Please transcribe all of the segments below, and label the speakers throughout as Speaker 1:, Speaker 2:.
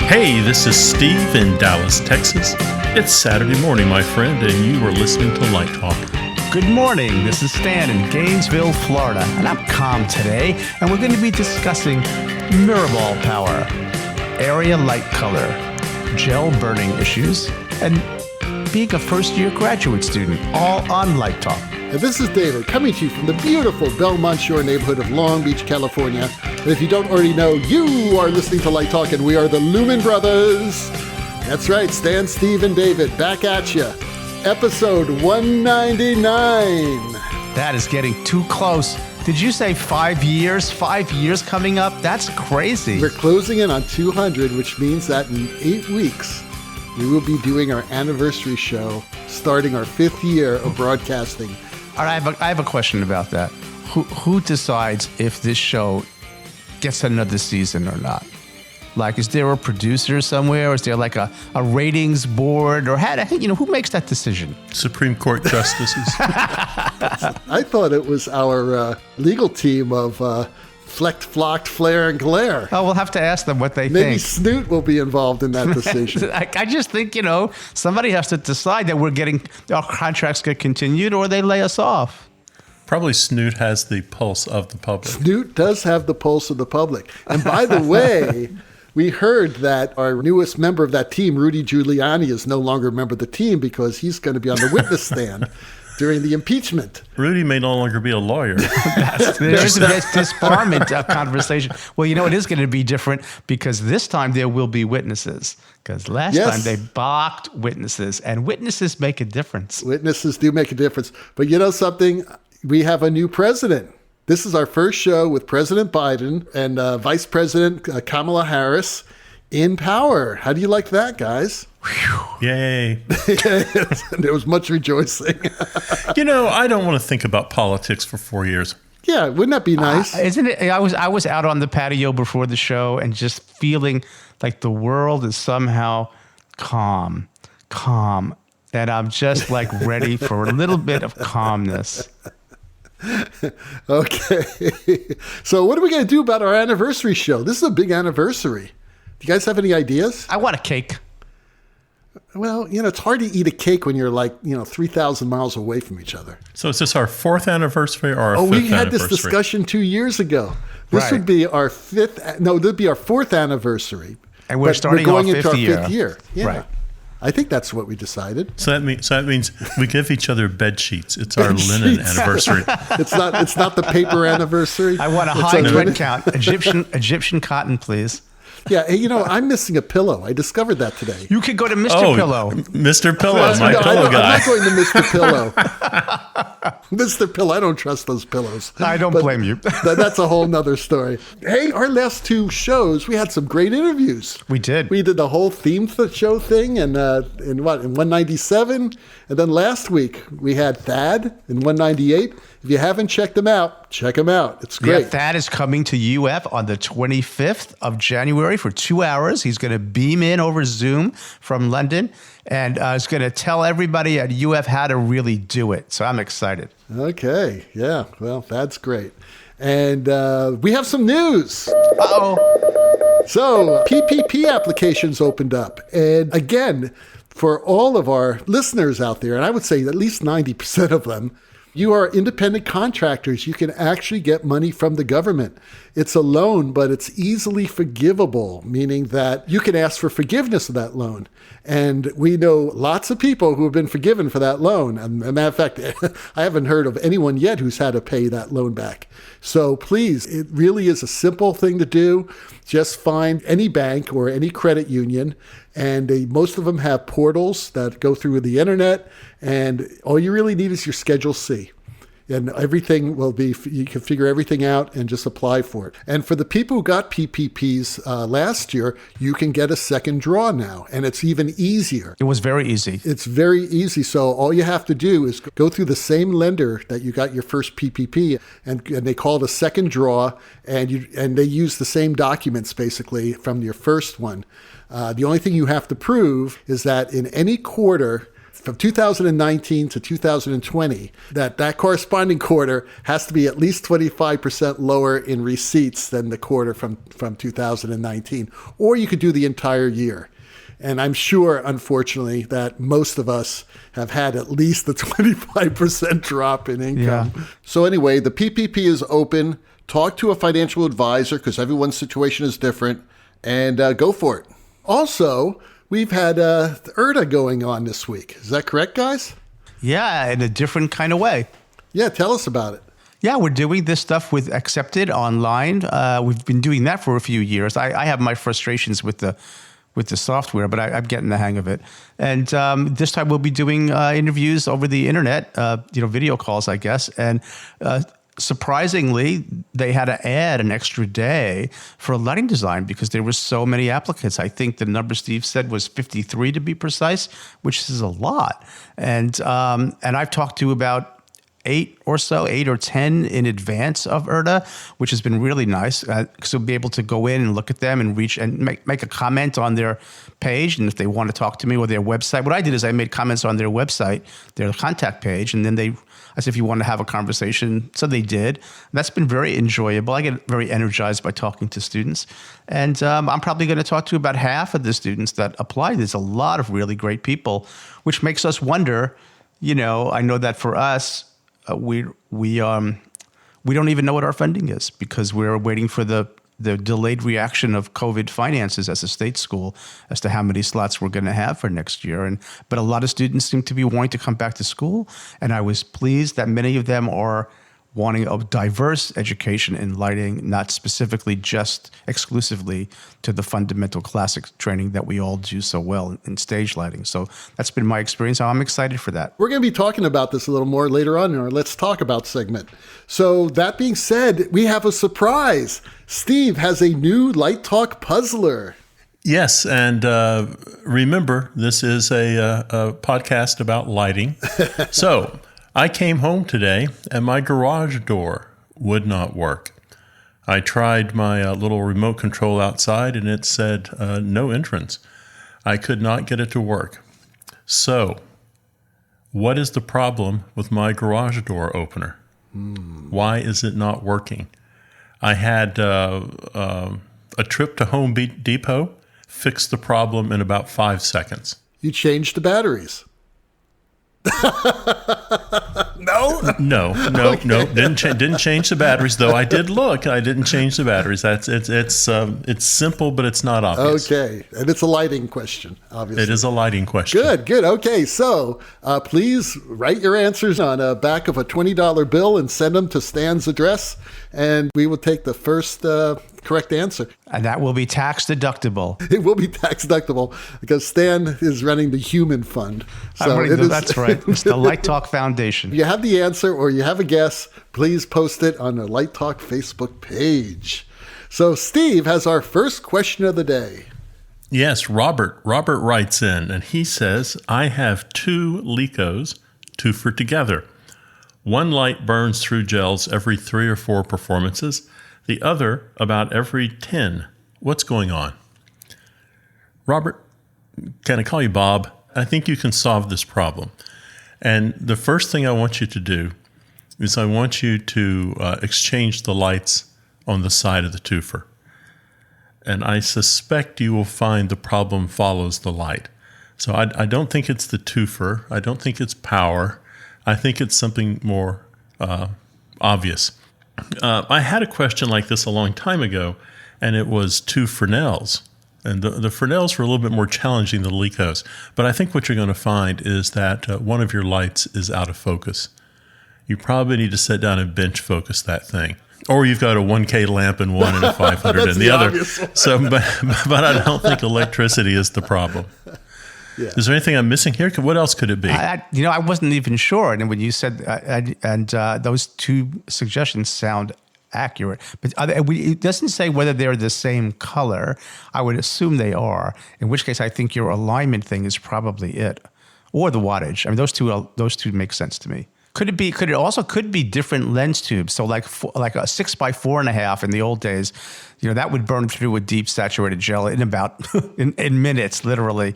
Speaker 1: Hey, this is Steve in Dallas, Texas. It's Saturday morning, my friend, and you are listening to Light Talk.
Speaker 2: Good morning. This is Stan in Gainesville, Florida, and I'm calm today, and we're going to be discussing mirrorball power, area light color, gel burning issues, and being a first-year graduate student, all on Light Talk.
Speaker 3: And this is David, coming to you from the beautiful Belmont Shore neighborhood of Long Beach, California. And if you don't already know, you are listening to Light Talk, and we are the Lumen Brothers. That's right, Stan, Steve, and David, back at you. Episode 199.
Speaker 2: That is getting too close. Did you say 5 years? 5 years coming up? That's crazy.
Speaker 3: We're closing in on 200, which means that in 8 weeks, we will be doing our anniversary show, starting our 5th year of broadcasting.
Speaker 2: All right, I have a question about that. Who decides if this show gets another season or not? Like, is there a producer somewhere? Or is there like a ratings board? Or who makes that decision?
Speaker 1: Supreme Court justices.
Speaker 3: I thought it was our legal team of Flecked, Flocked, Flare, and Glare.
Speaker 2: Oh, we'll have to ask them what they think.
Speaker 3: Maybe Snoot will be involved in that decision.
Speaker 2: I just think, somebody has to decide that our contracts get continued or they lay us off.
Speaker 1: Probably Snoot has the pulse of the public.
Speaker 3: Snoot does have the pulse of the public. And by the way, we heard that our newest member of that team, Rudy Giuliani, is no longer a member of the team because he's going to be on the witness stand during the impeachment.
Speaker 1: Rudy may no longer be a lawyer.
Speaker 2: There's a disbarment conversation. Well, it is going to be different because this time there will be witnesses. Because last time they balked witnesses, and witnesses make a difference.
Speaker 3: Witnesses do make a difference. But you know something? We have a new president. This is our first show with President Biden and Vice President Kamala Harris in power. How do you like that, guys?
Speaker 1: Yay.
Speaker 3: There was much rejoicing.
Speaker 1: I don't want to think about politics for 4 years.
Speaker 3: Yeah, wouldn't that be nice?
Speaker 2: Isn't it? I was out on the patio before the show and just feeling like the world is somehow calm. And I'm just like ready for a little bit of calmness.
Speaker 3: Okay. So what are we going to do about our anniversary show? This is a big anniversary. Do you guys have any ideas?
Speaker 2: I want a cake.
Speaker 3: Well, it's hard to eat a cake when you're 3,000 miles away from each other.
Speaker 1: So is this our 4th anniversary or our 5th anniversary?
Speaker 3: We had this discussion 2 years ago. This would be our 5th. No, this would be our 4th anniversary.
Speaker 2: And we're starting
Speaker 3: going
Speaker 2: our
Speaker 3: into our
Speaker 2: 5th
Speaker 3: 5th year. Yeah.
Speaker 2: Right.
Speaker 3: I think that's what we decided.
Speaker 1: So that means we give each other bed sheets. It's our linen anniversary.
Speaker 3: It's not the paper anniversary.
Speaker 2: I want a high thread count. Egyptian cotton, please.
Speaker 3: Yeah, I'm missing a pillow. I discovered that today.
Speaker 2: You could go to Mr. Pillow.
Speaker 1: Mr. Pillow, my pillow guy.
Speaker 3: I'm not going to Mr. Pillow. Mr. Pillow, I don't trust those pillows.
Speaker 2: I don't blame you.
Speaker 3: That's a whole nother story. Hey, our last 2 shows, we had some great interviews.
Speaker 2: We did.
Speaker 3: We did the whole theme show thing in 197. And then last week, we had Thad in 198. If you haven't checked them out, check them out. It's great.
Speaker 2: Yeah, Thad is coming to UF on the 25th of January for 2 hours. He's going to beam in over Zoom from London and is going to tell everybody at UF how to really do it. So I'm excited.
Speaker 3: Okay. Yeah. Well, that's great. And we have some news.
Speaker 2: Uh-oh.
Speaker 3: So PPP applications opened up. And again, for all of our listeners out there, and I would say at least 90% of them, you are independent contractors. You can actually get money from the government. It's a loan, but it's easily forgivable, meaning that you can ask for forgiveness of that loan. And we know lots of people who have been forgiven for that loan. And as a matter of fact, I haven't heard of anyone yet who's had to pay that loan back. So please, it really is a simple thing to do. Just find any bank or any credit union, and most of them have portals that go through the internet, and all you really need is your Schedule C. And everything will be, you can figure everything out and just apply for it. And for the people who got PPPs last year, you can get a second draw now, and it's even easier.
Speaker 2: It was very easy.
Speaker 3: It's very easy. So all you have to do is go through the same lender that you got your first PPP, and they call it a second draw, and they use the same documents basically from your first one. The only thing you have to prove is that in any quarter from 2019 to 2020, that corresponding quarter has to be at least 25% lower in receipts than the quarter from 2019. Or you could do the entire year. And I'm sure, unfortunately, that most of us have had at least a 25% drop in income.
Speaker 2: Yeah.
Speaker 3: So anyway, the PPP is open. Talk to a financial advisor because everyone's situation is different, and go for it. Also, we've had URTA going on this week. Is that correct, guys?
Speaker 2: Yeah, in a different kind of way.
Speaker 3: Yeah, tell us about it.
Speaker 2: Yeah, we're doing this stuff with Accepted online. We've been doing that for a few years. I have my frustrations with the software, but I'm getting the hang of it. And this time we'll be doing interviews over the internet, video calls, I guess. And surprisingly, they had to add an extra day for lighting design because there were so many applicants. I think the number Steve said was 53 to be precise, which is a lot. And I've talked to about 8 or 10 in advance of URTA, which has been really nice. So be able to go in and look at them and reach and make a comment on their page. And if they want to talk to me or their website, what I did is I made comments on their website, their contact page. And then I said, if you want to have a conversation. So they did. That's been very enjoyable. I get very energized by talking to students. And I'm probably going to talk to about half of the students that applied. There's a lot of really great people, which makes us wonder, I know that for us, we don't even know what our funding is because we're waiting for the delayed reaction of COVID finances as a state school as to how many slots we're going to have for next year. But a lot of students seem to be wanting to come back to school, and I was pleased that many of them are wanting a diverse education in lighting, not specifically just exclusively to the fundamental classic training that we all do so well in stage lighting. So that's been my experience. I'm excited for that.
Speaker 3: We're going to be talking about this a little more later on in our Let's Talk About segment. So that being said, we have a surprise. Steve has a new Light Talk puzzler.
Speaker 1: Yes, and remember, this is a podcast about lighting. So I came home today and my garage door would not work. I tried my little remote control outside and it said no entrance. I could not get it to work. So, what is the problem with my garage door opener? Why is it not working? I had a trip to Home Depot, fixed the problem in about 5 seconds.
Speaker 3: You changed the batteries. No. Didn't change the batteries, though. I did look. I didn't change the batteries. It's simple, but it's not obvious. Okay, and it's a lighting question, obviously.
Speaker 1: It is a lighting question.
Speaker 3: Good. Okay, so please write your answers on the back of a $20 bill and send them to Stan's address, and we will take the first correct answer.
Speaker 2: And that will be tax deductible.
Speaker 3: It will be tax deductible because Stan is running the Human Fund. So
Speaker 2: that's right. It's the Light Talk Foundation.
Speaker 3: If you have the answer or you have a guess, please post it on the Light Talk Facebook page. So Steve has our first question of the day.
Speaker 1: Yes, Robert writes in and he says, I have 2 Lecos, 2 for together. One light burns through gels every 3 or 4 performances. The other about every 10. What's going on? Robert, can I call you Bob? I think you can solve this problem. And the first thing I want you to do is I want you to exchange the lights on the side of the twofer. And I suspect you will find the problem follows the light. So I don't think it's the twofer. I don't think it's power. I think it's something more obvious. I had a question like this a long time ago, and it was 2 Fresnels. And the Fresnels were a little bit more challenging than the Lecos. But I think what you're going to find is that one of your lights is out of focus. You probably need to sit down and bench focus that thing. Or you've got a 1K lamp in one and a 500 in the other. So, but I don't think electricity is the problem. Yeah. Is there anything I'm missing here? What else could it be?
Speaker 2: I wasn't even sure. And when you said, those 2 suggestions sound accurate, but it doesn't say whether they're the same color. I would assume they are, in which case I think your alignment thing is probably it, or the wattage. I mean, those two make sense to me. Could it also be different lens tubes? So like a 6x4.5 in the old days, that would burn through with deep saturated gel in about in minutes, literally,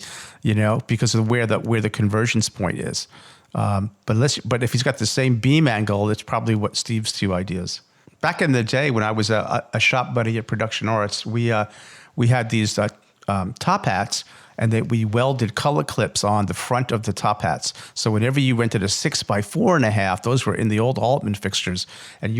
Speaker 2: because of where the convergence point is. But if he's got the same beam angle, it's probably what Steve's two ideas. Back in the day when I was a shop buddy at Production Arts, we had these top hats, and we welded color clips on the front of the top hats. So whenever you rented a 6x4.5, those were in the old Altman fixtures, and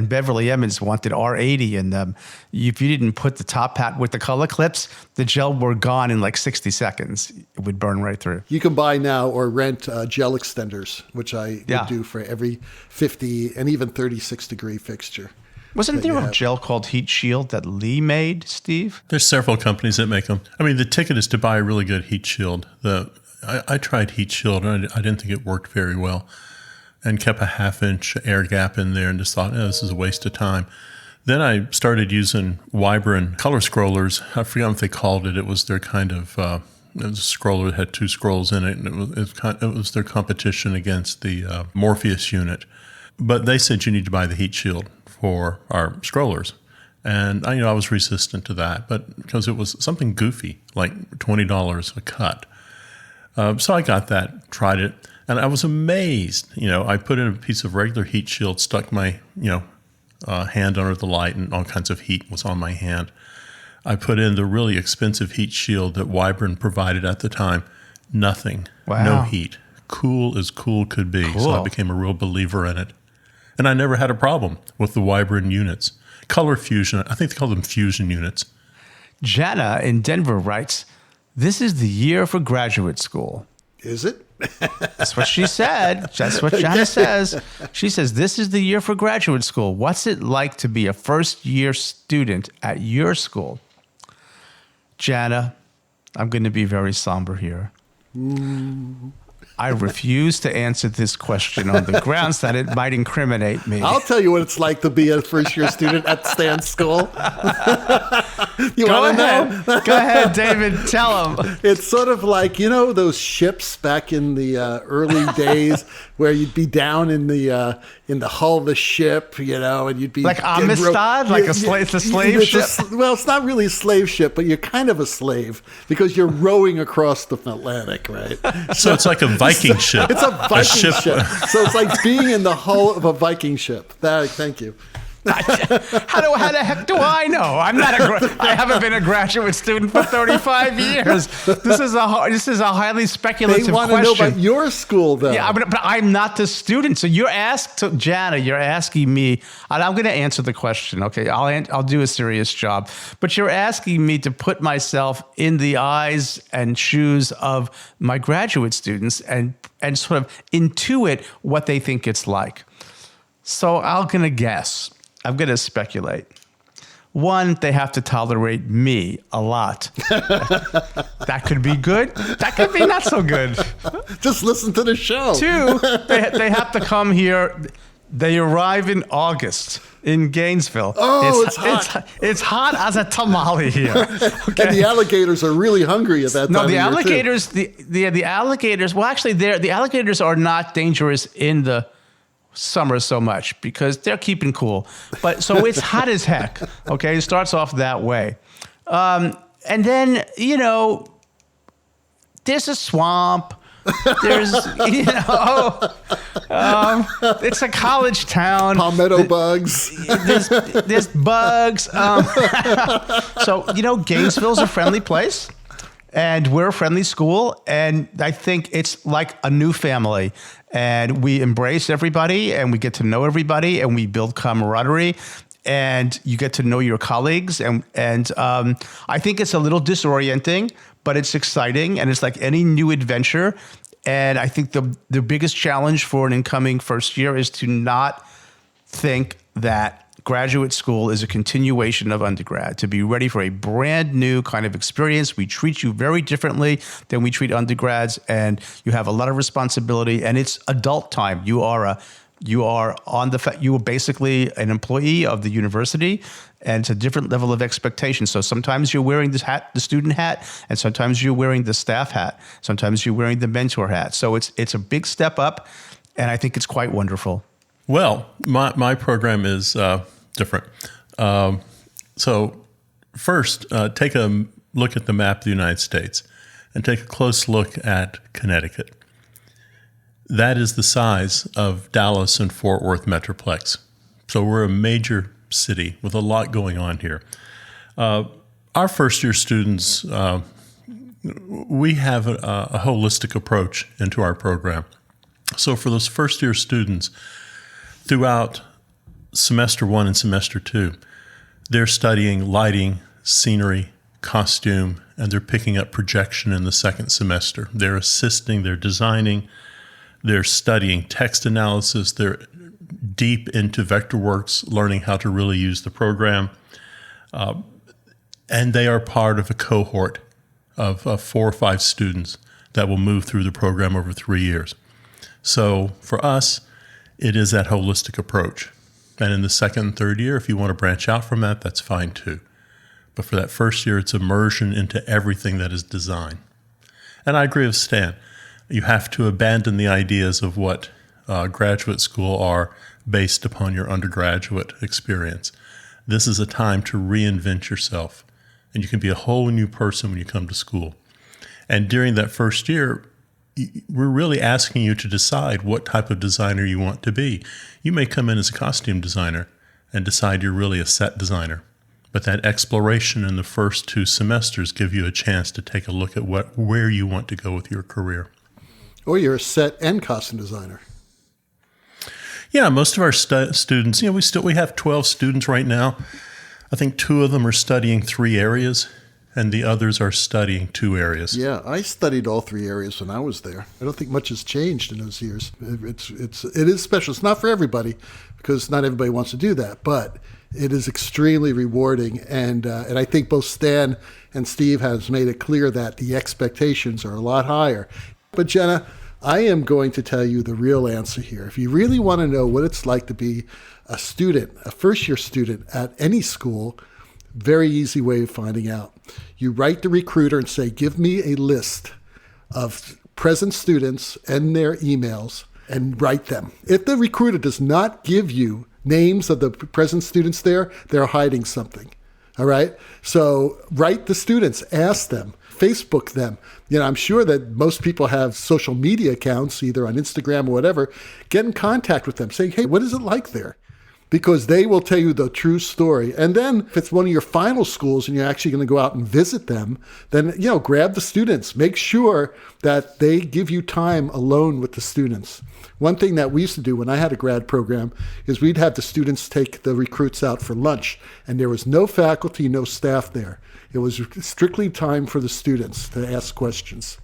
Speaker 2: Beverly Emmons wanted R80 in them. If you didn't put the top hat with the color clips, the gel were gone in like 60 seconds. It would burn right through.
Speaker 3: You can buy now or rent gel extenders, which I would do for every 50 and even 36 degree fixture.
Speaker 2: Wasn't there a gel called Heat Shield that Lee made, Steve?
Speaker 1: There's several companies that make them. I mean, the ticket is to buy a really good heat shield. I tried heat shield, and I didn't think it worked very well, and kept a 1/2-inch air gap in there and just thought, this is a waste of time. Then I started using Wybron color scrollers. I forgot what they called it. It was their kind of it was a scroller that had 2 scrolls in it, and it was their competition against the Morpheus unit. But they said you need to buy the heat shield for our scrollers. And I was resistant to that, but because it was something goofy, like $20 a cut. So I got that, tried it, and I was amazed. I put in a piece of regular heat shield, stuck my, hand under the light, and all kinds of heat was on my hand. I put in the really expensive heat shield that Wybron provided at the time. Nothing.
Speaker 2: Wow.
Speaker 1: No heat. Cool as cool could be.
Speaker 2: Cool.
Speaker 1: So I became a real believer in it. And I never had a problem with the Wybron units. Color fusion, I think they call them fusion units.
Speaker 2: Jana in Denver writes, "This is the year for graduate school."
Speaker 3: Is it?
Speaker 2: That's what she said. That's what Jana says. She says, "This is the year for graduate school. What's it like to be a first-year student at your school?" Jana, I'm going to be very somber here. I refuse to answer this question on the grounds that it might incriminate me.
Speaker 3: I'll tell you what it's like to be a first-year student at Stan's school. You want to know?
Speaker 2: Go ahead, David. Tell him.
Speaker 3: It's sort of like, those ships back in the early days where you'd be down in the hull of the ship, and you'd be
Speaker 2: like Amistad, like a slave ship.
Speaker 3: Well, it's not really a slave ship, but you're kind of a slave because you're rowing across the Atlantic, right?
Speaker 1: So it's like a Viking ship.
Speaker 3: It's a Viking ship. So it's like being in the hull of a Viking ship. Thank you.
Speaker 2: How the heck do I know? I haven't been a graduate student for 35 years. This is a highly speculative
Speaker 3: question. They want to know about your school, though.
Speaker 2: Yeah, but I'm not the student. So you're asking me, and I'm going to answer the question. Okay, I'll do a serious job. But you're asking me to put myself in the eyes and shoes of my graduate students and sort of intuit what they think it's like. So I'm going to guess. I'm going to speculate. One, they have to tolerate me a lot. That could be good. That could be not so good.
Speaker 3: Just listen to the show.
Speaker 2: Two, they have to come here. They arrive in August in Gainesville.
Speaker 3: Oh, it's hot.
Speaker 2: It's hot as a tamale here. Okay?
Speaker 3: And the alligators are really hungry at that time.
Speaker 2: No, the alligators. The alligators. Well, actually, the alligators are not dangerous in the summer so much because they're keeping cool. But so it's hot as heck. Okay, it starts off that way, and then there's a swamp. There's it's a college town.
Speaker 3: Palmetto bugs.
Speaker 2: There's bugs. So Gainesville's a friendly place. And we're a friendly school, and I think it's like a new family. And we embrace everybody, and we get to know everybody, and we build camaraderie, and you get to know your colleagues. And I think it's a little disorienting, but it's exciting, and it's like any new adventure. And I think the biggest challenge for an incoming first year is to not think that graduate school is a continuation of undergrad, to be ready for a brand new kind of experience. We treat you very differently than we treat undergrads, and you have a lot of responsibility, and it's adult time. You are basically an employee of the university, and it's a different level of expectation. So sometimes you're wearing this hat, the student hat, and sometimes you're wearing the staff hat. Sometimes you're wearing the mentor hat. So it's a big step up. And I think it's quite wonderful.
Speaker 1: Well, my program is different. So first, take a look at the map of the United States and take a close look at Connecticut. That is the size of Dallas and Fort Worth Metroplex. So we're a major city with a lot going on here. Our first-year students, we have a holistic approach into our program. So for those first-year students, throughout semester 1 and semester 2, they're studying lighting, scenery, costume, and they're picking up projection in the second semester. They're assisting, they're designing, they're studying text analysis, they're deep into Vectorworks, learning how to really use the program. And they are part of a cohort of 4 or 5 students that will move through the program over 3 years. So for us, it is that holistic approach. And in the second and third year, if you want to branch out from that, that's fine too. But for that first year, it's immersion into everything that is design. And I agree with Stan. You have to abandon the ideas of what graduate school are based upon your undergraduate experience. This is a time to reinvent yourself. And you can be a whole new person when you come to school. And during that first year, we're really asking you to decide what type of designer you want to be. You may come in as a costume designer and decide you're really a set designer. But that exploration in the first 2 semesters give you a chance to take a look at where you want to go with your career.
Speaker 3: Or you're a set and costume designer.
Speaker 1: Yeah, most of our students, we have 12 students right now. I think 2 of them are studying 3 areas, and the others are studying 2 areas.
Speaker 3: Yeah, I studied all 3 areas when I was there. I don't think much has changed in those years. It is special. It's not for everybody, because not everybody wants to do that, but it is extremely rewarding, and I think both Stan and Steve has made it clear that the expectations are a lot higher. But Jenna, I am going to tell you the real answer here. If you really want to know what it's like to be a student, a first-year student at any school, very easy way of finding out. You write the recruiter and say, give me a list of present students and their emails, and write them. If the recruiter does not give you names of the present students there, they're hiding something. All right? So write the students, ask them, Facebook them. I'm sure that most people have social media accounts, either on Instagram or whatever. Get in contact with them. Say, hey, what is it like there? Because they will tell you the true story. And then if it's one of your final schools and you're actually going to go out and visit them, then, grab the students. Make sure that they give you time alone with the students. One thing that we used to do when I had a grad program is we'd have the students take the recruits out for lunch, and there was no faculty, no staff there. It was strictly time for the students to ask questions.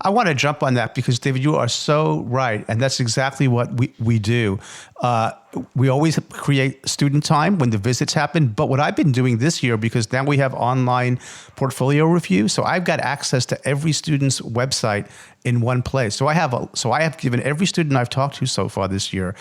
Speaker 2: I want to jump on that because, David, you are so right. And that's exactly what we do. We always create student time when the visits happen. But what I've been doing this year, because now we have online portfolio review, so I've got access to every student's website in one place. So I have given every student I've talked to so far this year,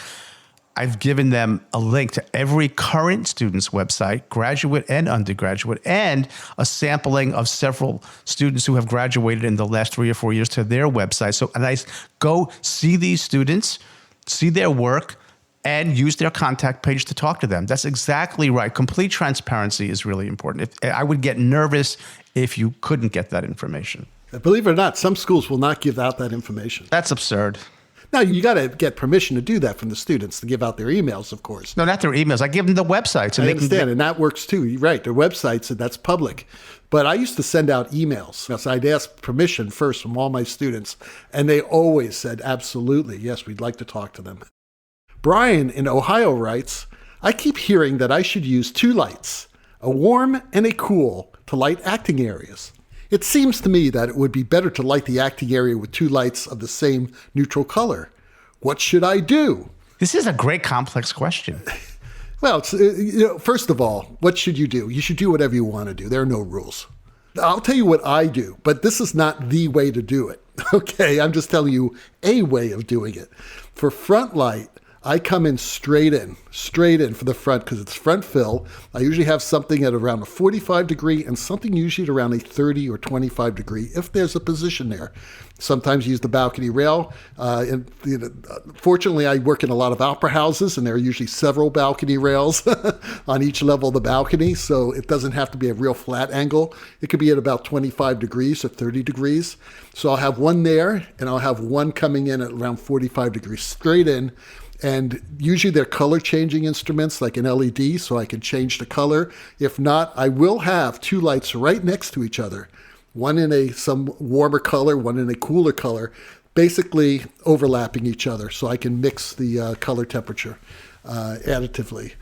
Speaker 2: I've given them a link to every current student's website, graduate and undergraduate, and a sampling of several students who have graduated in the last 3 or 4 years to their website. So, and I go see these students, see their work, and use their contact page to talk to them. That's exactly right. Complete transparency is really important. I would get nervous if you couldn't get that information.
Speaker 3: Believe it or not, some schools will not give out that information.
Speaker 2: That's absurd.
Speaker 3: Now, you got to get permission to do that from the students, to give out their emails, of course.
Speaker 2: No, not their emails. I give them the websites.
Speaker 3: I understand, and that works too. You're right, their websites, and that's public. But I used to send out emails. So I'd ask permission first from all my students, and they always said, absolutely, yes, we'd like to talk to them. Brian in Ohio writes, I keep hearing that I should use 2 lights, a warm and a cool, to light acting areas. It seems to me that it would be better to light the acting area with 2 lights of the same neutral color. What should I do?
Speaker 2: This is a great complex question.
Speaker 3: Well, first of all, what should you do? You should do whatever you want to do. There are no rules. I'll tell you what I do, but this is not the way to do it. Okay, I'm just telling you a way of doing it. For front light, I come in straight in for the front because it's front fill. I usually have something at around a 45 degree and something usually at around a 30 or 25 degree if there's a position there. Sometimes use the balcony rail. Fortunately, I work in a lot of opera houses, and there are usually several balcony rails on each level of the balcony, so it doesn't have to be a real flat angle. It could be at about 25 degrees or 30 degrees. So I'll have one there, and I'll have one coming in at around 45 degrees straight in. And usually they're color changing instruments like an LED, so I can change the color. If not, I will have two lights right next to each other. One in some warmer color, one in a cooler color, basically overlapping each other, so I can mix the color temperature additively.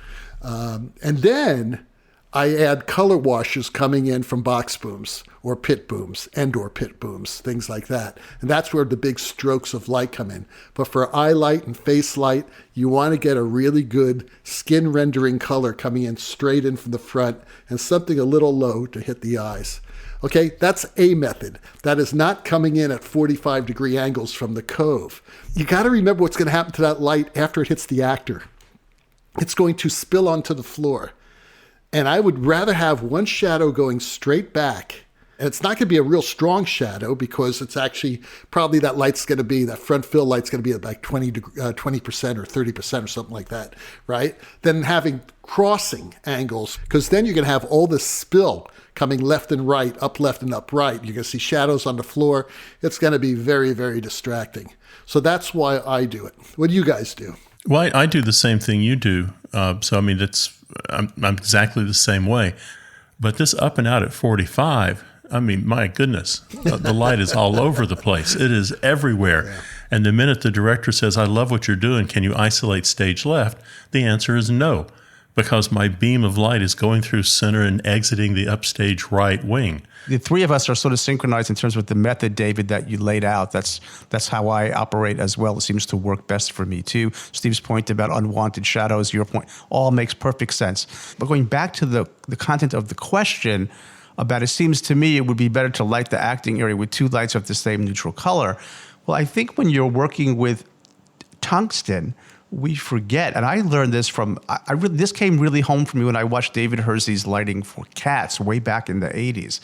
Speaker 3: And then I add color washes coming in from box booms or pit booms, and/or pit booms, things like that. And that's where the big strokes of light come in. But for eye light and face light, you want to get a really good skin rendering color coming in straight in from the front and something a little low to hit the eyes. Okay, that's a method. That is not coming in at 45 degree angles from the cove. You got to remember what's going to happen to that light after it hits the actor. It's going to spill onto the floor. And I would rather have one shadow going straight back. And it's not going to be a real strong shadow because it's actually probably that front fill light's going to be at like 20% or 30% or something like that, right? Then having crossing angles, because then you're going to have all this spill coming left and right, up left and up right. You're going to see shadows on the floor. It's going to be very, very distracting. So that's why I do it. What do you guys do?
Speaker 1: Well, I do the same thing you do. So, I mean, I'm exactly the same way. But this up and out at 45, I mean, my goodness, the light is all over the place. It is everywhere. Yeah. And the minute the director says, I love what you're doing, can you isolate stage left? The answer is no, because my beam of light is going through center and exiting the upstage right wing.
Speaker 2: The three of us are sort of synchronized in terms of the method, David, that you laid out. That's how I operate as well. It seems to work best for me, too. Steve's point about unwanted shadows, your point, all makes perfect sense. But going back to the content of the question about it seems to me it would be better to light the acting area with two lights of the same neutral color. Well, I think when you're working with tungsten, we forget, and I learned this from, this came really home for me when I watched David Hersey's lighting for Cats way back in the 80s,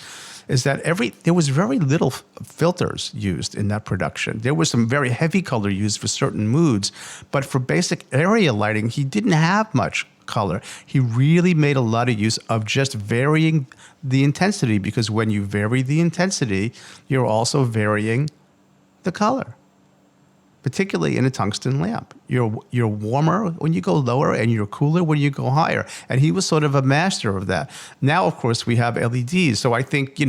Speaker 2: is that there was very little filters used in that production. There was some very heavy color used for certain moods, but for basic area lighting, he didn't have much color. He really made a lot of use of just varying the intensity, because when you vary the intensity, you're also varying the color, particularly in a tungsten lamp. You're warmer when you go lower and you're cooler when you go higher. And he was sort of a master of that. Now, of course, we have LEDs. So I think,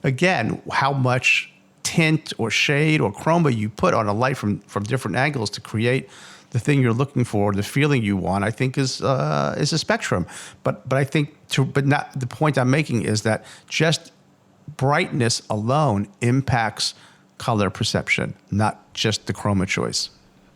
Speaker 2: again, how much tint or shade or chroma you put on a light from different angles to create the thing you're looking for, the feeling you want, I think is a spectrum. But I think, not the point I'm making is that just brightness alone impacts color perception, not just the chroma choice.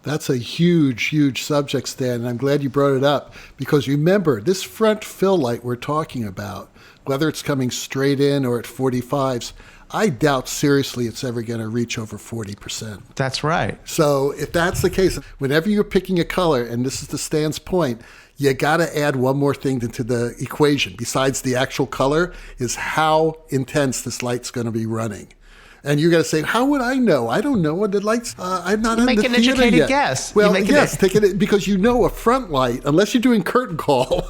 Speaker 3: That's a huge, huge subject, Stan, and I'm glad you brought it up, because remember, this front fill light we're talking about, whether it's coming straight in or at 45s, I doubt seriously it's ever going to reach over 40%.
Speaker 2: That's right.
Speaker 3: So if that's the case, whenever you're picking a color, and this is to Stan's point, you got to add one more thing into the equation besides the actual color, is how intense this light's going to be running. And you're going to say, how would I know? I don't know what the lights, I'm not in the theater yet.
Speaker 2: Make an educated guess.
Speaker 3: Well, yes, because a front light, unless you're doing curtain call,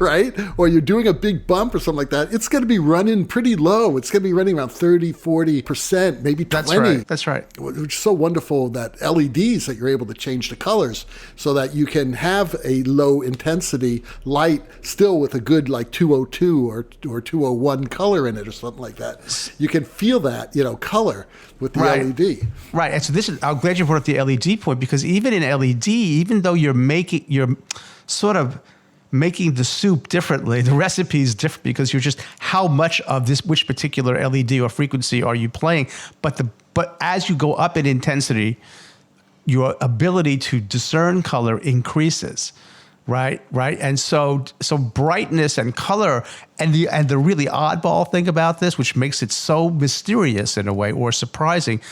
Speaker 3: right? Or you're doing a big bump or something like that, it's going to be running pretty low. It's going to be running around 30, 40%, maybe 20.
Speaker 2: That's right.
Speaker 3: Which is so wonderful that LEDs, that you're able to change the colors so that you can have a low intensity light still with a good like 202 or 201 color in it or something like that. You can feel that, color with the LED.
Speaker 2: Right. And so I'm glad you brought up the LED point, because even in LED, even though you're sort of making the soup differently, the recipe is different, because you're just how much of which particular LED or frequency are you playing. But as you go up in intensity, your ability to discern color increases. Right. And so brightness and color, and the really oddball thing about this, which makes it so mysterious in a way or surprising,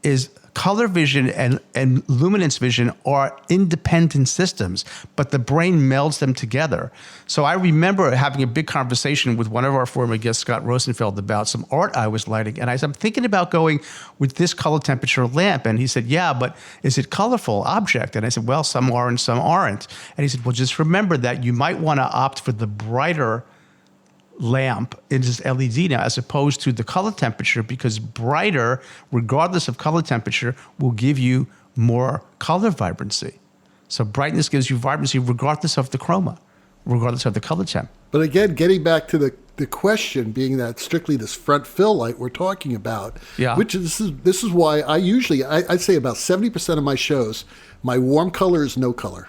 Speaker 2: is color vision and luminance vision are independent systems, but the brain melds them together. So I remember having a big conversation with one of our former guests, Scott Rosenfeld, about some art I was lighting. And I said, I'm thinking about going with this color temperature lamp. And he said, yeah, but is it colorful object? And I said, well, some are and some aren't. And he said, well, just remember that you might want to opt for the brighter lamp in this LED now, as opposed to the color temperature, because brighter, regardless of color temperature, will give you more color vibrancy. So brightness gives you vibrancy regardless of the chroma, regardless of the color temp.
Speaker 3: But again, getting back to the question being that strictly this front fill light we're talking about, which this is why I'd say about 70% of my shows, my warm color is no color.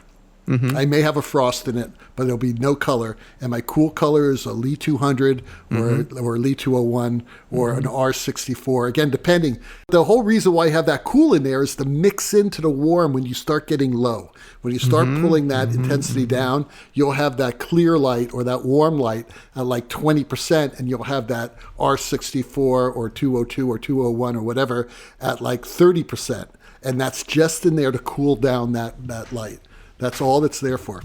Speaker 3: Mm-hmm. I may have a frost in it, but there'll be no color. And my cool color is a Lee 200 or a Lee 201 or an R64. Again, depending. The whole reason why I have that cool in there is to mix into the warm when you start getting low. When you start pulling that intensity down, you'll have that clear light or that warm light at like 20%, and you'll have that R64 or 202 or 201 or whatever at like 30%. And that's just in there to cool down that light. That's all that's there for.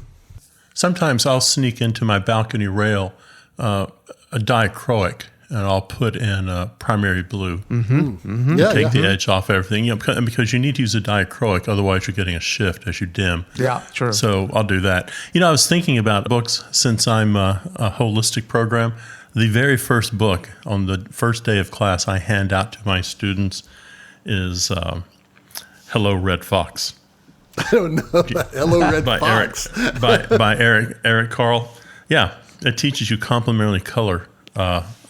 Speaker 1: Sometimes I'll sneak into my balcony rail a diachroic, and I'll put in a primary blue. Take the edge off everything. And because you need to use a diachroic, otherwise you're getting a shift as you dim.
Speaker 2: Yeah, sure.
Speaker 1: So I'll do that. I was thinking about books since I'm a holistic program. The very first book on the first day of class I hand out to my students is Hello, Red Fox.
Speaker 3: I don't know. Hello, Red Fox.
Speaker 1: by Eric Carle. Yeah, it teaches you complementary color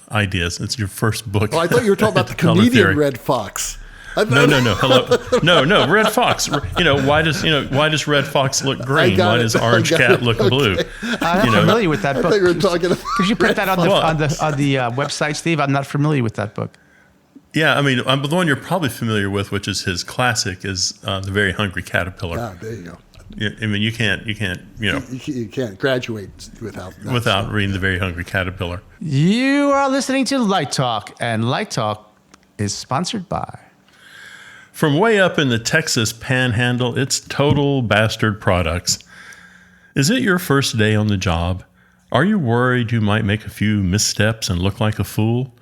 Speaker 1: ideas. It's your first book.
Speaker 3: Oh, I thought you were talking about the comedian Red Fox.
Speaker 1: No. Hello, no. Red Fox. Why does Red Fox look green? Why does Orange Cat look blue?
Speaker 2: I'm not familiar with that book.
Speaker 3: I thought you were talking about
Speaker 2: Could you put that on the website, Steve? I'm not familiar with that book.
Speaker 1: Yeah, the one you're probably familiar with, which is his classic, is The Very Hungry Caterpillar.
Speaker 3: Ah, there you go.
Speaker 1: You can't.
Speaker 3: You can't graduate without
Speaker 1: reading The Very Hungry Caterpillar.
Speaker 2: You are listening to Light Talk, and Light Talk is sponsored by.
Speaker 1: From way up in the Texas Panhandle, it's Total Bastard Products. Is it your first day on the job? Are you worried you might make a few missteps and look like a fool?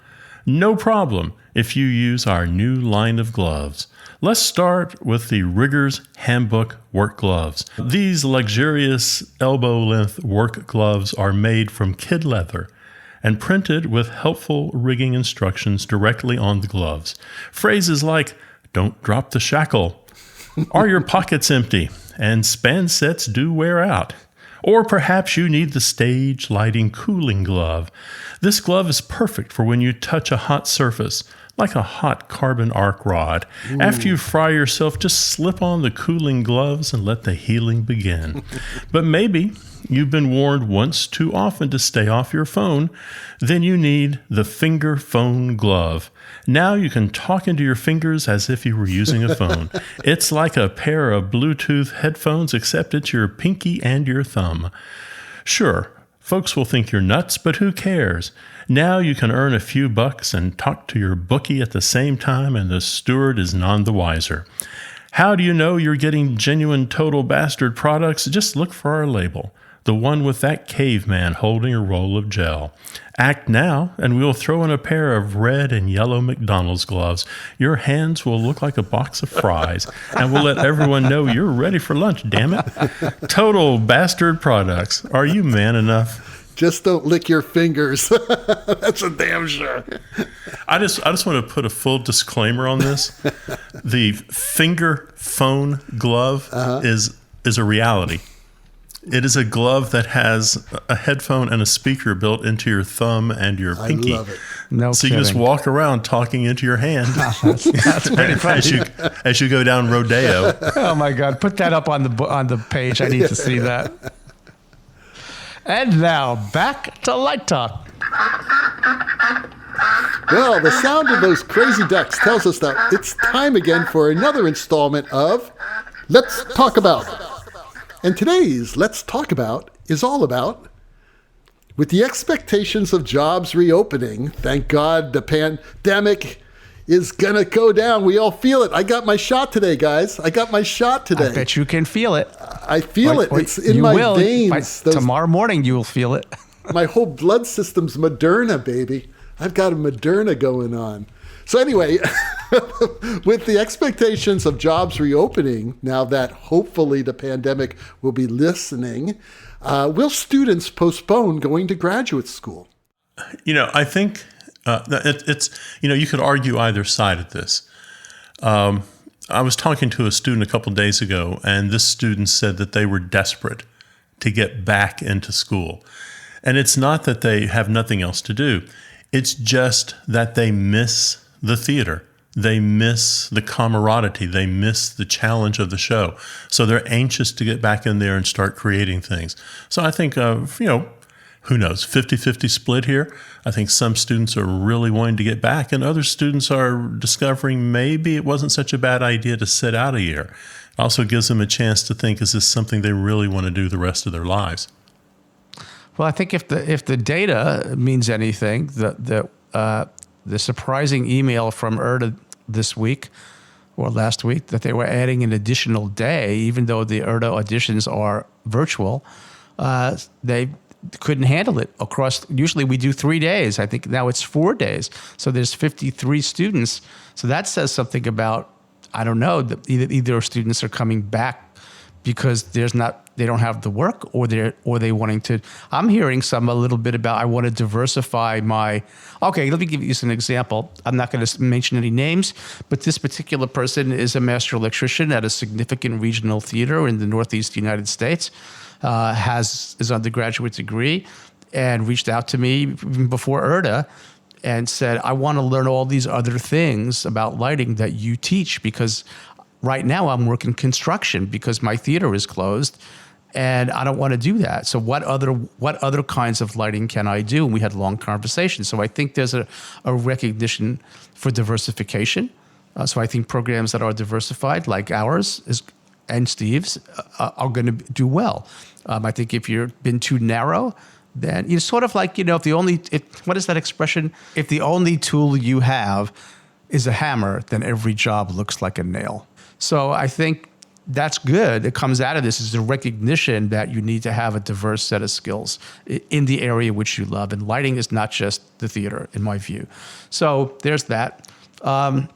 Speaker 1: No problem if you use our new line of gloves. Let's start with the Riggers Handbook Work Gloves. These luxurious elbow-length work gloves are made from kid leather and printed with helpful rigging instructions directly on the gloves. Phrases like, don't drop the shackle, are your pockets empty, and span sets do wear out. Or perhaps you need the stage lighting cooling glove. This glove is perfect for when you touch a hot surface, like a hot carbon arc rod. Ooh. After you fry yourself, just slip on the cooling gloves and let the healing begin. But maybe you've been warned once too often to stay off your phone. Then you need the finger phone glove. Now you can talk into your fingers as if you were using a phone. It's like a pair of Bluetooth headphones, except it's your pinky and your thumb. Sure, folks will think you're nuts, but who cares? Now you can earn a few bucks and talk to your bookie at the same time, and the steward is none the wiser. How do you know you're getting genuine Total Bastard products? Just look for our label, the one with that caveman holding a roll of gel. Act now, and we'll throw in a pair of red and yellow McDonald's gloves. Your hands will look like a box of fries, and we'll let everyone know you're ready for lunch, damn it. Total Bastard Products. Are you man enough?
Speaker 3: Just don't lick your fingers. That's a damn sure.
Speaker 1: I just want to put a full disclaimer on this. The finger phone glove is a reality. It is a glove that has a headphone and a speaker built into your thumb and your pinky. I love it.
Speaker 2: No
Speaker 1: so
Speaker 2: kidding.
Speaker 1: You just walk around talking into your hand
Speaker 2: that's pretty funny.
Speaker 1: as you go down Rodeo.
Speaker 2: Oh my God! Put that up on the page. I need to see that. And now back to Light Talk.
Speaker 3: Well, the sound of those crazy ducks tells us that it's time again for another installment of Let's Talk About. And today's Let's Talk About is all about, with the expectations of jobs reopening, thank God the pandemic is going to go down. We all feel it. I got my shot today, guys. I got my shot today.
Speaker 2: I bet you can feel it.
Speaker 3: I feel it. It's in my veins.
Speaker 2: Tomorrow morning, you will feel it.
Speaker 3: My whole blood system's Moderna, baby. I've got a Moderna going on. So anyway, with the expectations of jobs reopening, now that hopefully the pandemic will be lessening, will students postpone going to graduate school?
Speaker 1: I think it's, you could argue either side of this. I was talking to a student a couple of days ago, and this student said that they were desperate to get back into school. And it's not that they have nothing else to do. It's just that they miss the theater. They miss the camaraderie. They miss the challenge of the show. So they're anxious to get back in there and start creating things. So I think, who knows, 50-50 split here. I think some students are really wanting to get back, and other students are discovering maybe it wasn't such a bad idea to sit out a year. It also gives them a chance to think, is this something they really want to do the rest of their lives?
Speaker 2: Well, I think if the data means anything, the surprising email from URTA this week or last week that they were adding an additional day, even though the URTA auditions are virtual, they couldn't handle it across. Usually we do 3 days. I think now it's 4 days. So there's 53 students. So that says something about, I don't know, that either students are coming back because they don't have the work, or they wanting to. I'm hearing a little bit about, I want to diversify my. Okay, let me give you an example. I'm not going to mention any names, but this particular person is a master electrician at a significant regional theater in the Northeast United States. Has his undergraduate degree, and reached out to me even before URTA and said, I want to learn all these other things about lighting that you teach, because right now I'm working construction because my theater is closed and I don't want to do that. So what other kinds of lighting can I do? And we had long conversations. So I think there's a recognition for diversification. So I think programs that are diversified, like ours and Steve's, are going to do well. I think if you've been too narrow, then you're sort of like, what is that expression? If the only tool you have is a hammer, then every job looks like a nail. So I think that's good. It comes out of this is the recognition that you need to have a diverse set of skills in the area which you love. And lighting is not just the theater, in my view. So there's that. And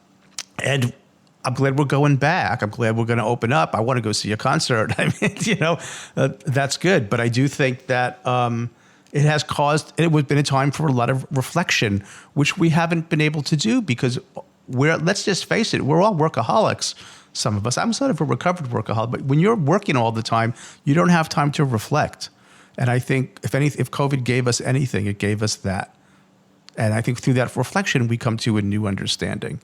Speaker 2: I'm glad we're going back. I'm glad we're going to open up. I want to go see a concert. I mean, that's good. But I do think that it has caused, it would have been a time for a lot of reflection, which we haven't been able to do because let's just face it, we're all workaholics. Some of us. I'm sort of a recovered workaholic, but when you're working all the time, you don't have time to reflect. And I think if COVID gave us anything, it gave us that. And I think through that reflection, we come to a new understanding.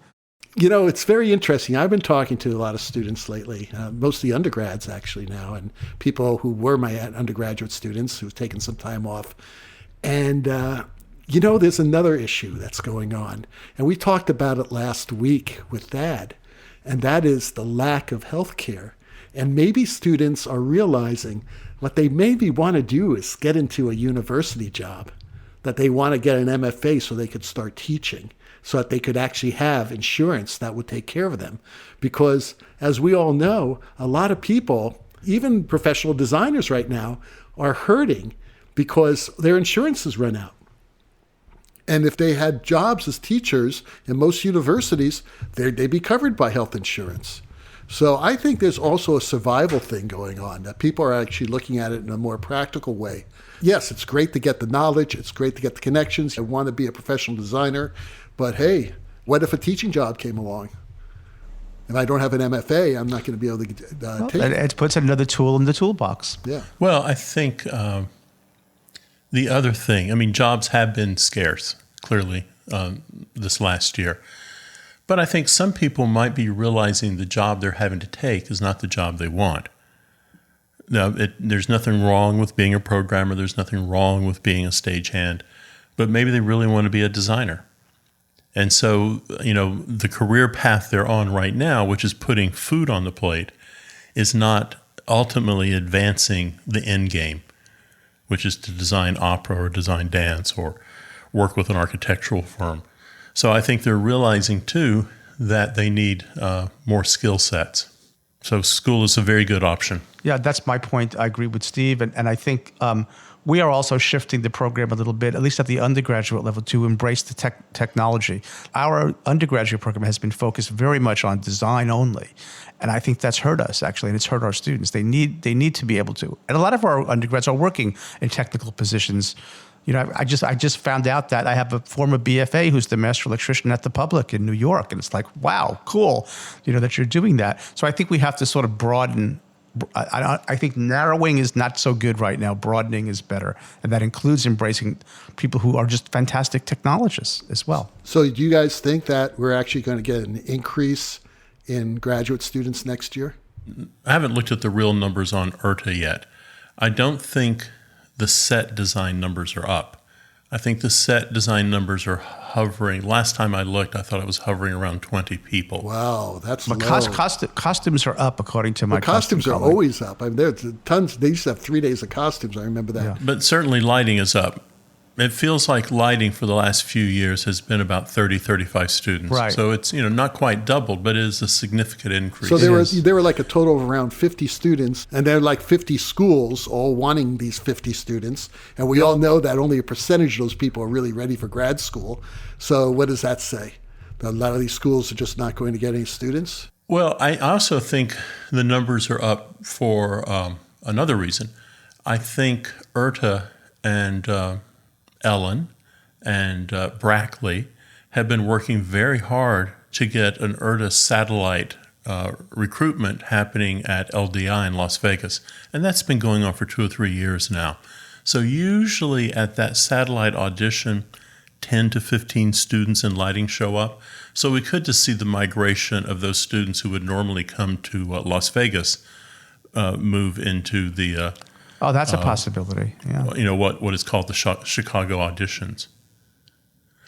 Speaker 3: It's very interesting. I've been talking to a lot of students lately, mostly undergrads actually now, and people who were my undergraduate students who've taken some time off. And, there's another issue that's going on. And we talked about it last week with Thad. And that is the lack of health care. And maybe students are realizing what they maybe want to do is get into a university job, that they want to get an MFA so they could start teaching, so that they could actually have insurance that would take care of them. Because as we all know, a lot of people, even professional designers right now, are hurting because their insurances run out. And if they had jobs as teachers in most universities, they'd be covered by health insurance. So I think there's also a survival thing going on, that people are actually looking at it in a more practical way. Yes, it's great to get the knowledge. It's great to get the connections. I want to be a professional designer. But hey, what if a teaching job came along? If I don't have an MFA, I'm not going to be able to take it.
Speaker 2: It puts another tool in the toolbox.
Speaker 3: Yeah.
Speaker 1: Well, I think the other thing, jobs have been scarce, clearly, this last year. But I think some people might be realizing the job they're having to take is not the job they want. Now, there's nothing wrong with being a programmer. There's nothing wrong with being a stagehand. But maybe they really want to be a designer. And so, the career path they're on right now, which is putting food on the plate, is not ultimately advancing the end game, which is to design opera or design dance or work with an architectural firm. So I think they're realizing too that they need more skill sets. So school is a very good option.
Speaker 2: Yeah, that's my point. I agree with Steve. And I think we are also shifting the program a little bit, at least at the undergraduate level, to embrace the technology. Our undergraduate program has been focused very much on design only. And I think that's hurt us, actually, and it's hurt our students. They need to be able to. And a lot of our undergrads are working in technical positions. You know, I just found out that I have a former BFA who's the master electrician at the Public in New York. And it's like, wow, cool, you know, that you're doing that. So I think we have to sort of broaden. I think narrowing is not so good right now. Broadening is better. And that includes embracing people who are just fantastic technologists as well.
Speaker 3: So do you guys think that we're actually going to get an increase in graduate students next year?
Speaker 1: I haven't looked at the real numbers on URTA yet. I don't think the set design numbers are up. I think the set design numbers are hovering. Last time I looked, I thought it was hovering around 20 people.
Speaker 3: Wow, that's low.
Speaker 2: Costumes are up, according to my
Speaker 3: costumes are
Speaker 2: colleague.
Speaker 3: always up. I mean, there's tons. They used to have 3 days of costumes. I remember that.
Speaker 2: Yeah.
Speaker 1: But certainly lighting is up. It feels like lighting for the last few years has been about 30, 35 students.
Speaker 2: Right.
Speaker 1: So it's, you know, not quite doubled, but it is a significant increase.
Speaker 3: So there were like a total of around 50 students, and there are like 50 schools all wanting these 50 students. And we all know that only a percentage of those people are really ready for grad school. So what does that say? That a lot of these schools are just not going to get any students?
Speaker 1: Well, I also think the numbers are up for another reason. I think URTA and Ellen and Brackley have been working very hard to get an URTA satellite recruitment happening at LDI in Las Vegas. And that's been going on for 2 or 3 years now. So usually at that satellite audition, 10 to 15 students in lighting show up. So we could just see the migration of those students who would normally come to Las Vegas move into the
Speaker 2: Oh, that's a possibility. Yeah.
Speaker 1: you know, what is called the Chicago auditions.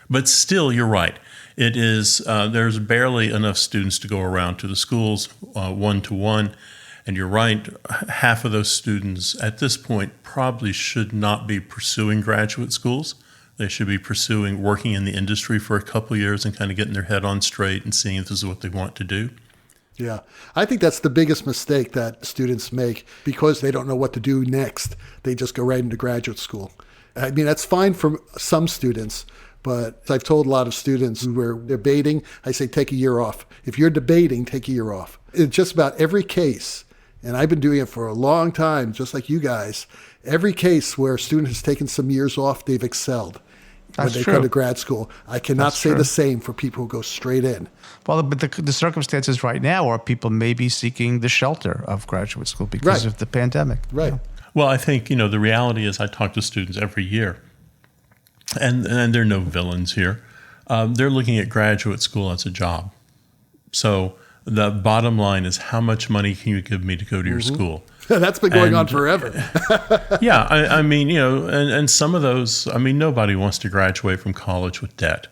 Speaker 1: But still, you're right. It is there's barely enough students to go around to the schools one-to-one. And you're right, half of those students at this point probably should not be pursuing graduate schools. They should be pursuing working in the industry for a couple of years and kind of getting their head on straight and seeing if this is what they want to do.
Speaker 3: Yeah, I think that's the biggest mistake that students make because they don't know what to do next. They just go right into graduate school. I mean, that's fine for some students, but I've told a lot of students who are debating, I say, take a year off. If you're debating, take a year off. In just about every case, and I've been doing it for a long time, just like you guys, every case where a student has taken some years off, they've excelled. When they go to grad school. I cannot say the same for people who go straight in.
Speaker 2: Well, but the circumstances right now are people may be seeking the shelter of graduate school because of the pandemic.
Speaker 3: Right.
Speaker 2: Yeah.
Speaker 1: Well, I think, you know, the reality is I talk to students every year, and there are no villains here. They're looking at graduate school as a job. So the bottom line is, how much money can you give me to go to your school?
Speaker 3: That's been going on forever.
Speaker 1: Yeah, I mean, you know, and some of those, I mean, nobody wants to graduate from college with debt.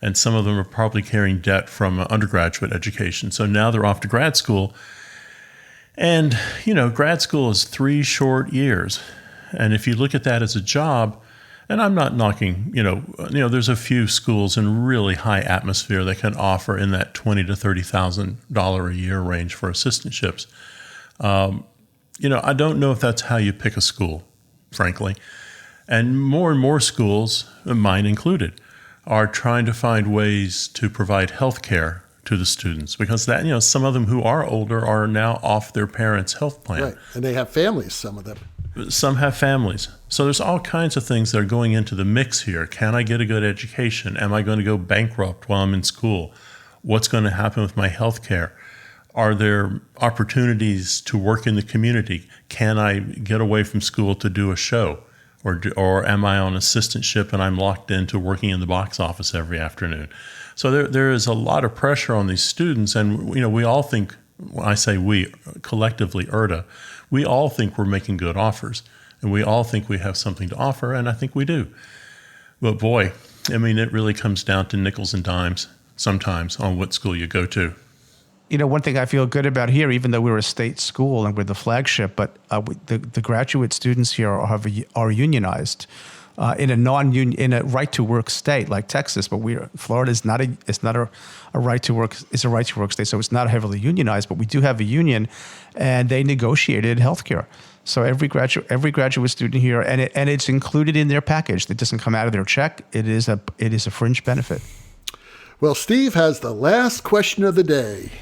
Speaker 1: And some of them are probably carrying debt from undergraduate education. So now they're off to grad school. And, you know, grad school is 3 short years. And if you look at that as a job, and I'm not knocking, you know, there's a few schools in really high atmosphere that can offer in that $20,000 to $30,000 a year range for assistantships. You know, I don't know if that's how you pick a school, frankly. And more schools, mine included, are trying to find ways to provide health care to the students because that, you know, some of them who are older are now off their parents' health plan.
Speaker 3: Right. And they have families, some of them.
Speaker 1: Some have families. So there's all kinds of things that are going into the mix here. Can I get a good education? Am I going to go bankrupt while I'm in school? What's going to happen with my health care? Are there opportunities to work in the community? Can I get away from school to do a show? Or am I on assistantship and I'm locked into working in the box office every afternoon? So there is a lot of pressure on these students. And, you know, we all think, when I say we, collectively URTA, we all think we're making good offers. And we all think we have something to offer, and I think we do. But boy, I mean, it really comes down to nickels and dimes sometimes on what school you go to.
Speaker 2: You know, one thing I feel good about here, even though we're a state school and we're the flagship, but the graduate students here are unionized. in a non-union, in a right-to-work state like Texas, but Florida is not a right-to-work. It's a right-to-work state, so it's not heavily unionized. But we do have a union, and they negotiated healthcare. So every graduate student here, and it's included in their package. It doesn't come out of their check. It is a fringe benefit.
Speaker 3: Well, Steve has the last question of the day.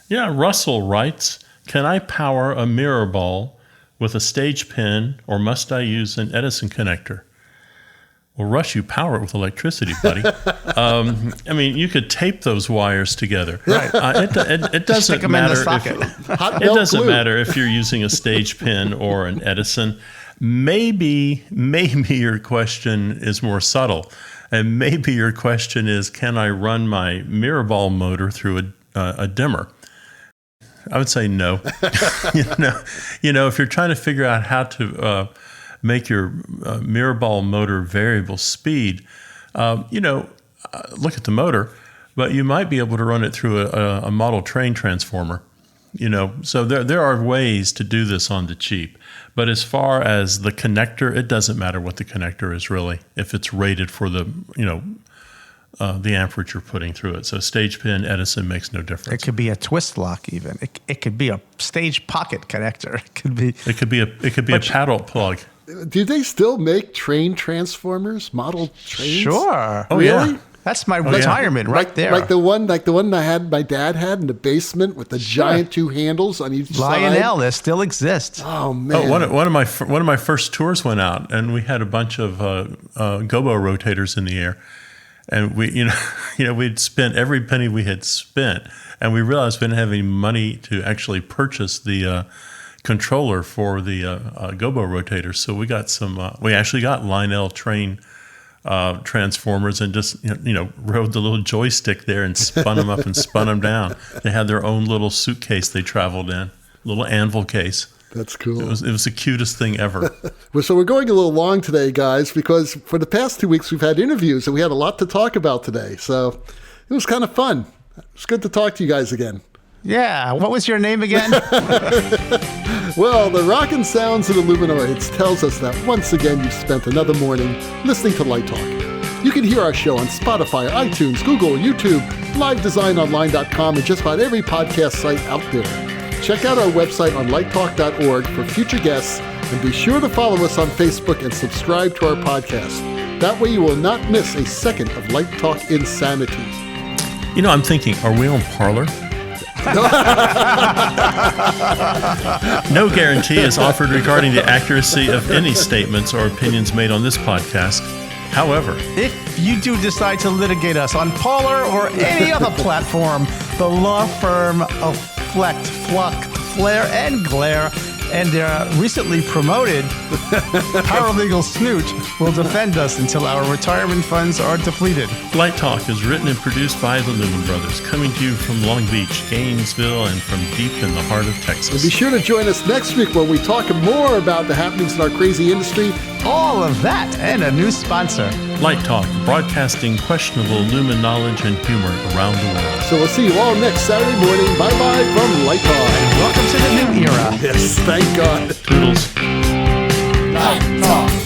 Speaker 1: Yeah, Russell writes, can I power a mirror ball with a stage pin, or must I use an Edison connector? Well, Russ, you power it with electricity, buddy. I mean, you could tape those wires together.
Speaker 2: Right.
Speaker 1: It doesn't
Speaker 2: Stick 'em
Speaker 1: matter.
Speaker 2: in the socket.
Speaker 1: It doesn't matter if you're using a stage pin or an Edison. Maybe your question is more subtle, and maybe your question is, can I run my mirror ball motor through a dimmer? I would say no. you know, if you're trying to figure out how to make your mirror ball motor variable speed, look at the motor, but you might be able to run it through a model train transformer. So there are ways to do this on the cheap. But as far as the connector, it doesn't matter what the connector is really, if it's rated for the amperage you're putting through it. So stage pin, Edison makes no difference.
Speaker 2: It could be a twist lock even. It could be a stage pocket connector. It could be
Speaker 1: a paddle plug.
Speaker 3: Do they still make train transformers, model trains?
Speaker 2: Sure.
Speaker 1: Oh,
Speaker 3: really?
Speaker 1: yeah.
Speaker 2: That's my retirement right there.
Speaker 3: Like the one my dad had in the basement with the giant two handles on each side.
Speaker 2: Lionel, they still exist.
Speaker 3: Oh man!
Speaker 1: One of my first tours went out, and we had a bunch of gobo rotators in the air, and we'd spent every penny we had spent, and we realized we didn't have any money to actually purchase the controller for the gobo rotators. So we got we actually got Lionel train transformers and just rode the little joystick there and spun them up and spun them down. They had their own little suitcase they traveled in, little anvil case.
Speaker 3: That's cool.
Speaker 1: It was the cutest thing ever.
Speaker 3: So we're going a little long today, guys, because for the past 2 weeks we've had interviews and we had a lot to talk about today. So it was kind of fun. It's good to talk to you guys again.
Speaker 2: Yeah. What was your name again?
Speaker 3: Well, the rockin' sounds of the Luminoids tells us that once again you've spent another morning listening to Light Talk. You can hear our show on Spotify, iTunes, Google, YouTube, livedesignonline.com, and just about every podcast site out there. Check out our website on lighttalk.org for future guests, and be sure to follow us on Facebook and subscribe to our podcast. That way you will not miss a second of Light Talk insanity.
Speaker 1: I'm thinking, are we on Parler? No guarantee is offered regarding the accuracy of any statements or opinions made on this podcast. However,
Speaker 2: if you do decide to litigate us on Parler or any other platform, the law firm of Flecht, Flare, and Glare, and their recently promoted paralegal Snoot will defend us until our retirement funds are depleted.
Speaker 1: Light Talk is written and produced by the Lumen Brothers, coming to you from Long Beach, Gainesville, and from deep in the heart of Texas.
Speaker 3: And be sure to join us next week when we talk more about the happenings in our crazy industry.
Speaker 2: All of that and a new sponsor.
Speaker 1: Light Talk, broadcasting questionable Lumen knowledge and humor around the world.
Speaker 3: So we'll see you all next Saturday morning. Bye-bye from Light Talk.
Speaker 2: Welcome to the new era.
Speaker 3: Yes, thank God.
Speaker 1: Toodles.
Speaker 3: Light Talk.